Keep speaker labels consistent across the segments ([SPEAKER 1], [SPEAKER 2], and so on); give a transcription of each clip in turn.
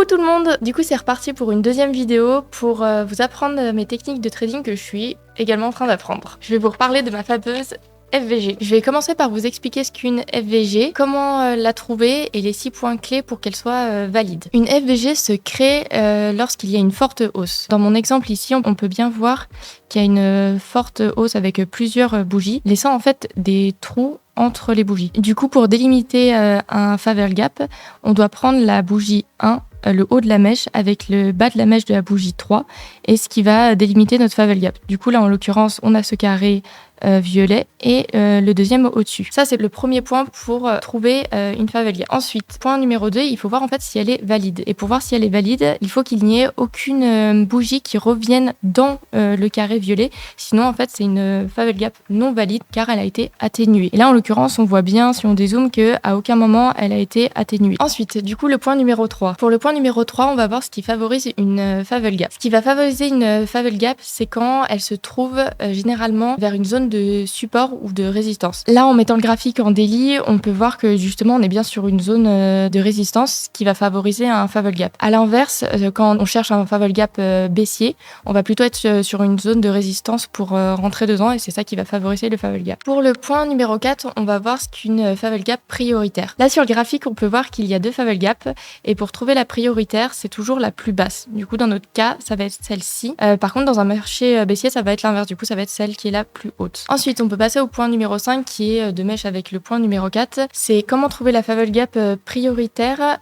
[SPEAKER 1] Coucou tout le monde, du coup c'est reparti pour une deuxième vidéo pour vous apprendre mes techniques de trading que je suis également en train d'apprendre. Je vais vous reparler de ma fameuse FVG. Je vais commencer par vous expliquer ce qu'est une FVG, comment la trouver et les 6 points clés pour qu'elle soit valide. Une FVG se crée lorsqu'il y a une forte hausse. Dans mon exemple ici, on peut bien voir qu'il y a une forte hausse avec plusieurs bougies, laissant en fait des trous entre les bougies. Du coup, pour délimiter un favor gap, on doit prendre la bougie 1, le haut de la mèche avec le bas de la mèche de la bougie 3 et ce qui va délimiter notre favor gap. Du coup, là, en l'occurrence, on a ce carré violet et le deuxième au-dessus. Ça, c'est le premier point pour trouver une favor gap. Ensuite, point numéro 2, il faut voir en fait si elle est valide. Et pour voir si elle est valide, il faut qu'il n'y ait aucune bougie qui revienne dans le carré violet. Sinon, en fait, c'est une favor gap non valide car elle a été atténuée. Et là, en l'occurrence, on voit bien, si on dézoome, qu'à aucun moment, elle a été atténuée. Ensuite, du coup, le point numéro 3. Pour le point numéro 3, on va voir ce qui favorise une favor gap. Ce qui va favoriser une favor gap, c'est quand elle se trouve généralement vers une zone de support ou de résistance. Là, en mettant le graphique en daily, on peut voir que justement, on est bien sur une zone de résistance qui va favoriser un favor gap. À l'inverse, quand on cherche un favor gap baissier, on va plutôt être sur une zone de résistance pour rentrer dedans et c'est ça qui va favoriser le favor gap. Pour le point numéro 4, on va voir ce qu'une favor gap prioritaire. Là, sur le graphique, on peut voir qu'il y a 2 favor gaps et pour trouver la prioritaire, c'est toujours la plus basse. Du coup, dans notre cas, ça va être celle-ci. Par contre, dans un marché baissier, ça va être l'inverse. Du coup, ça va être celle qui est la plus haute. Ensuite, on peut passer au point numéro 5 qui est de mèche avec le point numéro 4. C'est comment trouver la favor gap prioritaire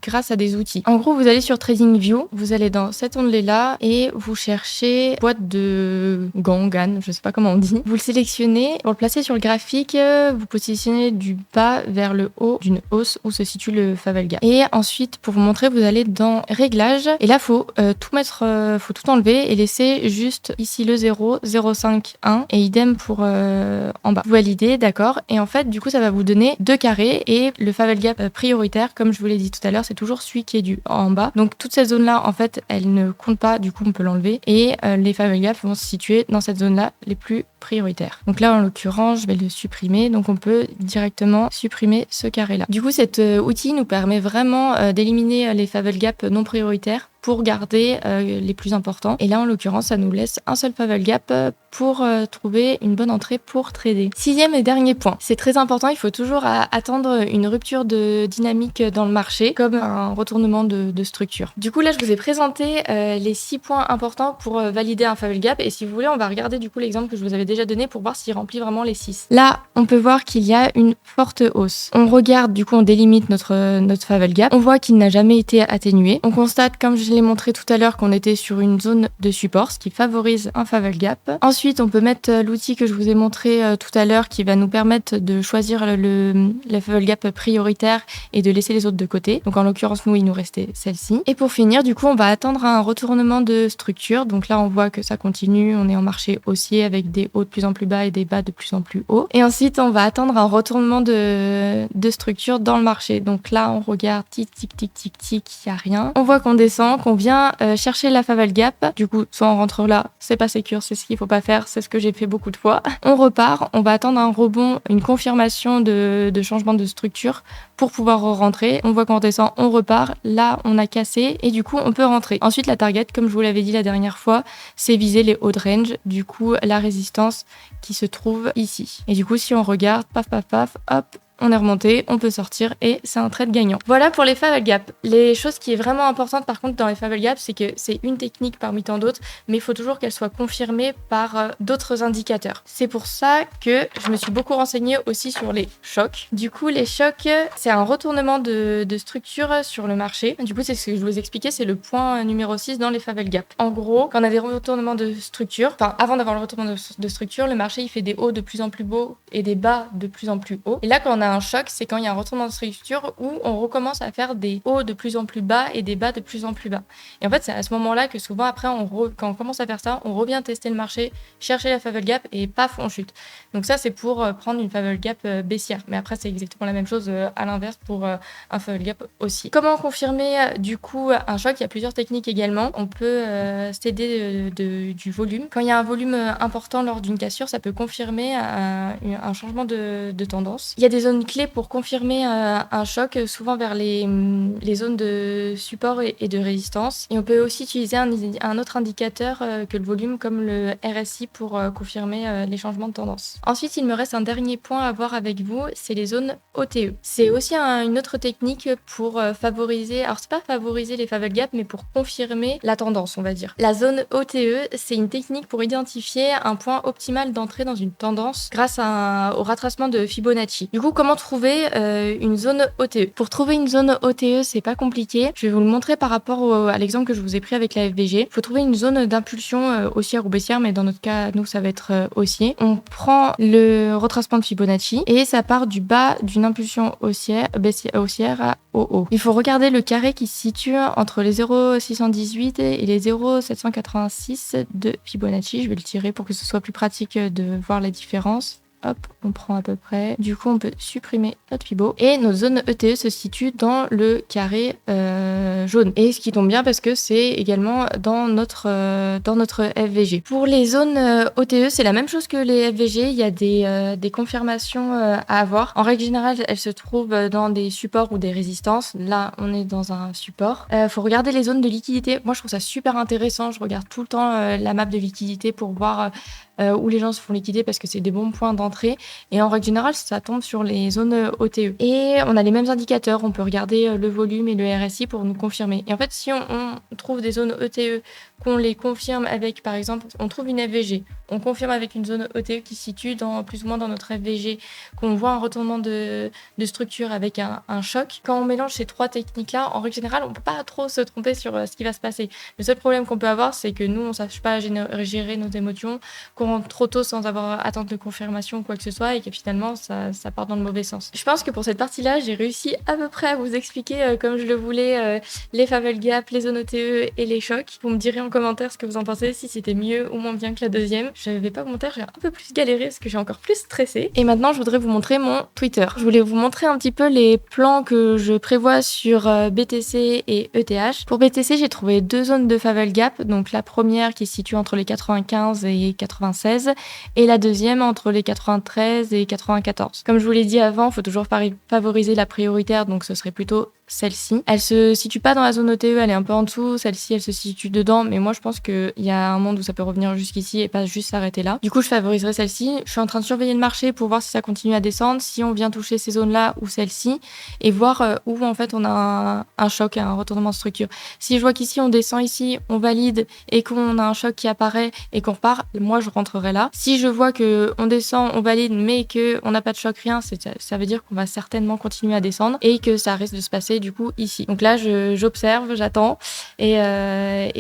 [SPEAKER 1] grâce à des outils. En gros, vous allez sur TradingView, vous allez dans cet onglet-là et vous cherchez boîte de GAN, je sais pas comment on dit. Vous le sélectionnez, pour le placer sur le graphique, vous positionnez du bas vers le haut d'une hausse où se situe le favor gap. Et ensuite, pour vous montrer, vous allez dans réglages et là, faut tout enlever et laisser juste ici le 0, 0,5, 1 et idem pour en bas. Vous validez, d'accord. Et en fait, du coup, ça va vous donner 2 carrés et le favor gap prioritaire, comme je vous l'ai dit tout à l'heure, c'est toujours celui qui est en bas. Donc, toute cette zone-là, en fait, elle ne compte pas. Du coup, on peut l'enlever. Et les favor gaps vont se situer dans cette zone-là, les plus prioritaires. Donc là, en l'occurrence, je vais le supprimer. Donc, on peut directement supprimer ce carré-là. Du coup, cet outil nous permet vraiment d'éliminer les favor gaps non prioritaires pour garder les plus importants. Et là, en l'occurrence, ça nous laisse un seul favor gap pour trouver une bonne entrée pour trader. 6e et dernier point. C'est très important, il faut toujours attendre une rupture de dynamique dans le marché, comme un retournement de structure. Du coup, là, je vous ai présenté les 6 points importants pour valider un favor gap. Et si vous voulez, on va regarder du coup l'exemple que je vous avais déjà donné pour voir s'il remplit vraiment les 6. Là, on peut voir qu'il y a une forte hausse. On regarde, du coup, on délimite notre favor gap. On voit qu'il n'a jamais été atténué. On constate, comme je l'ai montré tout à l'heure, qu'on était sur une zone de support, ce qui favorise un favor gap. Ensuite, on peut mettre l'outil que je vous ai montré tout à l'heure qui va nous permettre de choisir le favor gap prioritaire et de laisser les autres de côté. Donc en l'occurrence, nous, il nous restait celle-ci. Et pour finir, du coup, on va attendre un retournement de structure. Donc là, on voit que ça continue. On est en marché haussier avec des hauts de plus en plus bas et des bas de plus en plus hauts. Et ensuite, on va attendre un retournement de structure dans le marché. Donc là, on regarde tic, tic, tic, tic, tic, il n'y a rien. On voit qu'on descend, qu'on vient chercher la favor gap. Du coup, soit on rentre là, c'est pas sécure, c'est ce qu'il faut pas faire, c'est ce que j'ai fait beaucoup de fois. On repart, on va attendre un rebond, une confirmation de changement de structure pour pouvoir rentrer. On voit qu'on descend, on repart. Là, on a cassé et du coup, on peut rentrer. Ensuite, la target, comme je vous l'avais dit la dernière fois, c'est viser les hauts de range. Du coup, la résistance qui se trouve ici. Et du coup, si on regarde, paf, paf, paf, hop, on est remonté, on peut sortir et c'est un trade gagnant. Voilà pour les favor gaps. Les choses qui est vraiment importante par contre dans les favor gaps, c'est que c'est une technique parmi tant d'autres, mais il faut toujours qu'elle soit confirmée par d'autres indicateurs. C'est pour ça que je me suis beaucoup renseignée aussi sur les chocs. Du coup, les chocs, c'est un retournement de structure sur le marché. Du coup, c'est ce que je vous expliquais, c'est le point numéro 6 dans les favor gaps. En gros, quand on a des retournements de structure, enfin avant d'avoir le retournement de structure, le marché il fait des hauts de plus en plus beaux et des bas de plus en plus hauts. Et là, quand on a un choc, c'est quand il y a un retournement de structure où on recommence à faire des hauts de plus en plus bas et des bas de plus en plus bas. Et en fait, c'est à ce moment-là que souvent après, quand on commence à faire ça, on revient tester le marché, chercher la favor gap et paf, on chute. Donc ça, c'est pour prendre une favor gap baissière. Mais après, c'est exactement la même chose à l'inverse pour un favor gap aussi. Comment confirmer du coup un choc? Il y a plusieurs techniques également. On peut s'aider du volume. Quand il y a un volume important lors d'une cassure, ça peut confirmer un changement de tendance. Il y a des zones une clé pour confirmer un choc, souvent vers les zones de support et de résistance. Et on peut aussi utiliser un autre indicateur que le volume, comme le RSI, pour confirmer les changements de tendance. Ensuite, il me reste un dernier point à voir avec vous, c'est les zones OTE. C'est aussi une autre technique pour favoriser, alors c'est pas favoriser les favell gaps, mais pour confirmer la tendance, on va dire. La zone OTE, c'est une technique pour identifier un point optimal d'entrée dans une tendance grâce au retracement de Fibonacci. Du coup, comment trouver une zone OTE? Pour trouver une zone OTE, c'est pas compliqué. Je vais vous le montrer par rapport à l'exemple que je vous ai pris avec la FVG. Il faut trouver une zone d'impulsion haussière ou baissière, mais dans notre cas, nous, ça va être haussier. On prend le retracement de Fibonacci et ça part du bas d'une impulsion haussière au haut. Il faut regarder le carré qui se situe entre les 0,618 et les 0,786 de Fibonacci. Je vais le tirer pour que ce soit plus pratique de voir la différence. Hop, on prend à peu près. Du coup, on peut supprimer notre Fibo. Et notre zone ETE se situe dans le carré jaune. Et ce qui tombe bien parce que c'est également dans notre FVG. Pour les zones OTE, c'est la même chose que les FVG. Il y a des confirmations à avoir. En règle générale, elles se trouvent dans des supports ou des résistances. Là, on est dans un support. Faut regarder les zones de liquidité. Moi, je trouve ça super intéressant. Je regarde tout le temps la map de liquidité pour voir où les gens se font liquider parce que c'est des bons points d'entrée. Et en règle générale, ça tombe sur les zones OTE. Et on a les mêmes indicateurs. On peut regarder le volume et le RSI pour nous confirmer. Et en fait, si on trouve des zones OTE, qu'on les confirme avec, par exemple, on trouve une FVG, on confirme avec une zone OTE qui se situe plus ou moins dans notre FVG, qu'on voit un retournement de structure avec un choc. Quand on mélange ces trois techniques-là, en règle générale, on ne peut pas trop se tromper sur ce qui va se passer. Le seul problème qu'on peut avoir, c'est que nous, on ne sache pas gérer nos émotions, qu'on rentre trop tôt sans avoir attente de confirmation ou quoi que ce soit, et que finalement, ça part dans le mauvais sens. Je pense que pour cette partie-là, j'ai réussi à peu près à vous expliquer, comme je le voulais, les favell gaps, les zones OTE et les chocs. Vous me direz en commentaire ce que vous en pensez, si c'était mieux ou moins bien que la deuxième. Je vais pas vous mentir, j'ai un peu plus galéré parce que j'ai encore plus stressé. Et maintenant, je voudrais vous montrer mon Twitter. Je voulais vous montrer un petit peu les plans que je prévois sur BTC et ETH. Pour BTC, j'ai trouvé deux zones de favell gap. Donc la première qui se situe entre les 95 et 96 et la deuxième entre les 93 et 94. Comme je vous l'ai dit avant, il faut toujours favoriser la prioritaire, donc ce serait plutôt celle-ci. Elle se situe pas dans la zone OTE, elle est un peu en dessous. Celle-ci, elle se situe dedans, mais moi je pense qu'il y a un monde où ça peut revenir jusqu'ici et pas juste s'arrêter là. Du coup, je favoriserai celle-ci. Je suis en train de surveiller le marché pour voir si ça continue à descendre, si on vient toucher ces zones-là ou celle-ci, et voir où en fait on a un choc, un retournement de structure. Si je vois qu'ici on descend ici, on valide et qu'on a un choc qui apparaît et qu'on repart, moi je rentrerai là. Si je vois que on descend, on valide, mais que on n'a pas de choc, rien, ça veut dire qu'on va certainement continuer à descendre et que ça risque de se passer du coup ici. Donc là, j'observe, j'attends et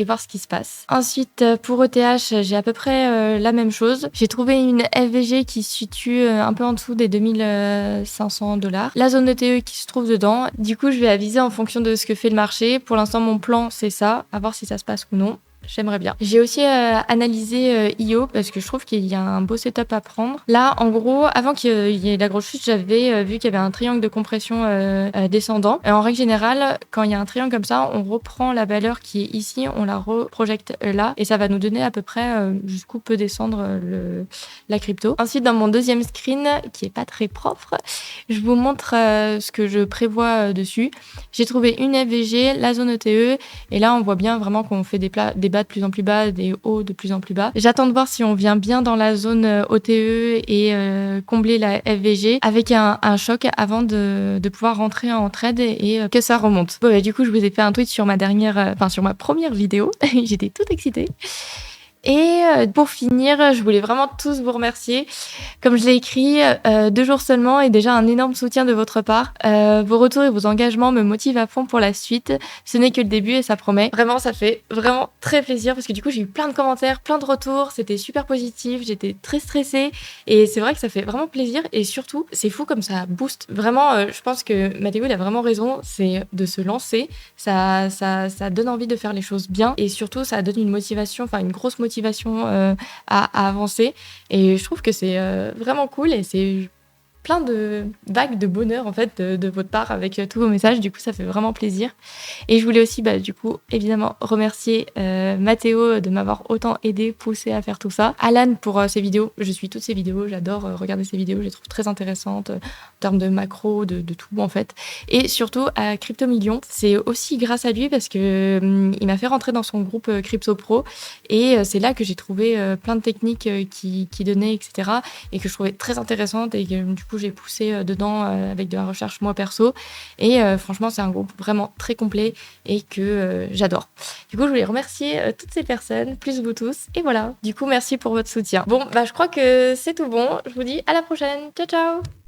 [SPEAKER 1] voir ce qui se passe. Ensuite, pour ETH, j'ai à peu près la même chose. J'ai trouvé une FVG qui se situe un peu en dessous des 2500 $. La zone ETE qui se trouve dedans. Du coup, je vais aviser en fonction de ce que fait le marché. Pour l'instant, mon plan, c'est ça. À voir si ça se passe ou non. J'aimerais bien. J'ai aussi analysé IO parce que je trouve qu'il y a un beau setup à prendre. Là, en gros, avant qu'il y ait la grosse chute, j'avais vu qu'il y avait un triangle de compression descendant. Et en règle générale, quand il y a un triangle comme ça, on reprend la valeur qui est ici, on la reprojecte là et ça va nous donner à peu près jusqu'où peut descendre la crypto. Ensuite, dans mon deuxième screen, qui est pas très propre, je vous montre ce que je prévois dessus. J'ai trouvé une FVG, la zone ETE, et là, on voit bien vraiment qu'on fait des bas de plus en plus bas, des hauts de plus en plus bas. J'attends de voir si on vient bien dans la zone OTE et combler la FVG avec un choc avant de pouvoir rentrer en trade et que ça remonte. Bon, du coup, je vous ai fait un tweet sur sur ma première vidéo. J'étais toute excitée. Et pour finir, je voulais vraiment tous vous remercier. Comme je l'ai écrit, 2 jours seulement et déjà un énorme soutien de votre part. Vos retours et vos engagements me motivent à fond pour la suite. Ce n'est que le début et ça promet. Vraiment, ça fait vraiment très plaisir parce que du coup, j'ai eu plein de commentaires, plein de retours. C'était super positif. J'étais très stressée et c'est vrai que ça fait vraiment plaisir et surtout, c'est fou comme ça booste. Vraiment, je pense que Mathéo, il a vraiment raison. C'est de se lancer. Ça donne envie de faire les choses bien et surtout, ça donne une motivation, une grosse motivation à avancer et je trouve que c'est vraiment cool et c'est plein de vagues de bonheur en fait de votre part avec tous vos messages. Du coup, ça fait vraiment plaisir. Et je voulais aussi, du coup, évidemment, remercier Mathéo de m'avoir autant aidé, poussé à faire tout ça. Alan pour ses vidéos. Je suis toutes ses vidéos. J'adore regarder ses vidéos. Je les trouve très intéressantes en termes de macro, de tout en fait. Et surtout à Crypto Million. C'est aussi grâce à lui parce que il m'a fait rentrer dans son groupe Crypto Pro. Et c'est là que j'ai trouvé plein de techniques qui donnaient, etc. Et que je trouvais très intéressantes et que du coup j'ai poussé dedans avec de la recherche moi perso. Et franchement, c'est un groupe vraiment très complet et que j'adore. Du coup, je voulais remercier toutes ces personnes, plus vous tous. Et voilà, du coup, merci pour votre soutien. Bon, je crois que c'est tout bon. Je vous dis à la prochaine. Ciao, ciao!